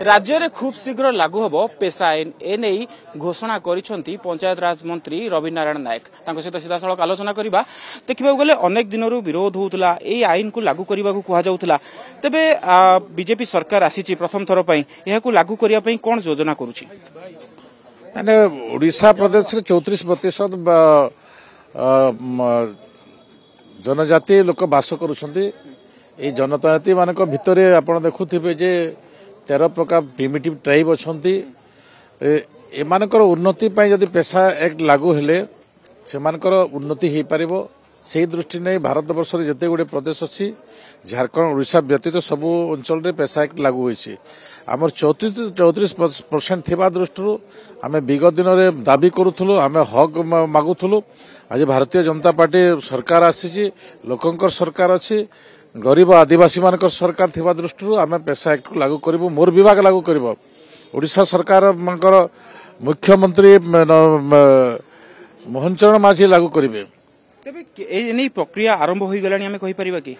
राज्य में खूब शीघ्र लागू हम पेशा आईन एने घोषणा करिसेंती पंचायत राज मंत्री रवि नारायण नायक सहित सीधा सड़क आलोचना करबा देखिबा गले अनेक दिन विरोध होउतला ए आईन को लागू करबा को कहा जाउतला तबे बीजेपी सरकार आसीची प्रथम थर पई एहा को लागू करिया पई कोन योजना करूची माने ओडिशा प्रदेश रे 34% जनजाति लोक बास करूछंती ए जनजाति मानक भितरे आपण देखुथिबे जे 13 प्रकार प्रिमिटिव ट्राइब अच्छी एमानकर उन्नति जदि पेशा एक्ट लागू हेले सेमानकर उन्नति हो पार से दृष्टि नहीं भारत वर्ष जिते गुड़े प्रदेश अच्छी झारखंड ओडिशा व्यतीत सबू अंचल पेशा एक्ट लागू होती आम 34% थिबा दृष्टि आम विगत दिन में दाबी करूँ आम हक मागुलु आज भारतीय जनता पार्टी सरकार आसी लोकंकर सरकार अच्छी गरीब आदिवासी मान सरकार थिबा दृष्टि आम पेशा एक्ट को लागू करूँ मोर विभाग लागू कर ओडिशा सरकार मानकर मुख्यमंत्री मोहन चरण माझी लागू करेंगे प्रक्रिया आरंभ हो गलानी आम कहि परिबा कि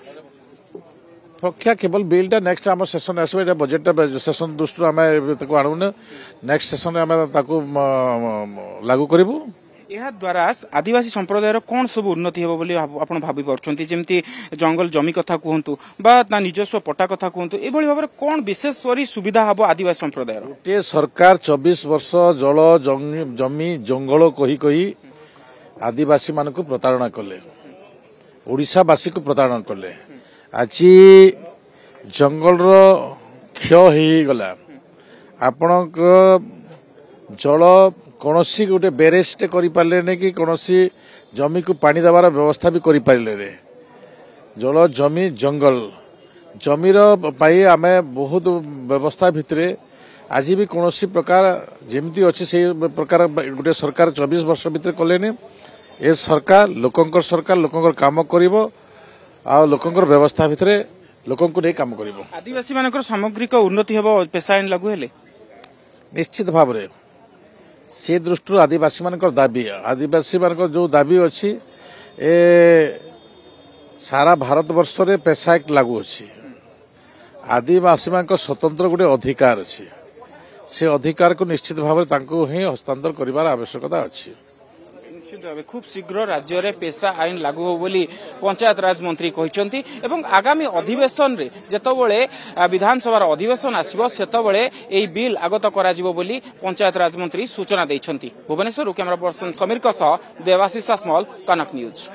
प्रक्रिया केवल बिलटा नेक्स्ट आम सेशन आसबे बजेट सेशन दृष्टि आम आणुने नेक्स्ट सेशन आम लागू करूँ यह द्वारा आदिवासी संप्रदायर कौन सब उन्नति हो बोली आपण भाभी पारछंती जेमती जंगल जमी कथा कहतु बा निजस्व पट्टा कथा कहतु ए भली भाबरे कौन विशेष परि सुविधा हबो आदिवासी संप्रदायर गोटे सरकार 24 वर्ष जल जमी जंगल कही कही आदिवासी मान को प्रतारणा कले ओडिशावासी को प्रतारणा कले आज जंगल क्षय हो गला आपण जल कौन सी गोटे बेरेस्ट करें कि कौन सी जमी को पानी देवार व्यवस्था भी करें जल जमी जंगल जमीर आम बहुत व्यवस्था भितर आज भी कौन सी प्रकार जमती अच्छी से प्रकार गोटे सरकार 24 वर्ष भितर कले ए सरकार लोकंकर काम करिवो आ लोकंकर व्यवस्था भितर लोकंको नहीं काम करिवो आदिवासी मानकर सामग्रिक उन्नति हेबो पेशा आईन लागू हेले निश्चित भाव में से दृष्टि आदिवासी मान दाबी आदिवासी मान जो दाबी अच्छी ए सारा भारत वर्ष रे पेशा एक्ट लागू अच्छी आदिवासी मान स्वतंत्र गोटे अधिकार अच्छी से अधिकार को निश्चित भाव में हस्तांतर कर आवश्यकता अच्छी खूब शीघ्र राज्य में पेशा आईन लागू हो बोली पंचायत राज मंत्री कहते एवं आगामी अधिवेशन रे जेतबळे विधानसभा अधिवेशन आसिबो सेतबळे एई बिल आगत कराजिबो बोली पंचायत राज मंत्री सूचना दैछंती। भुवनेश्वर कैमरा पर्सन समीर सह देवाशीष सासमल कनक न्यूज।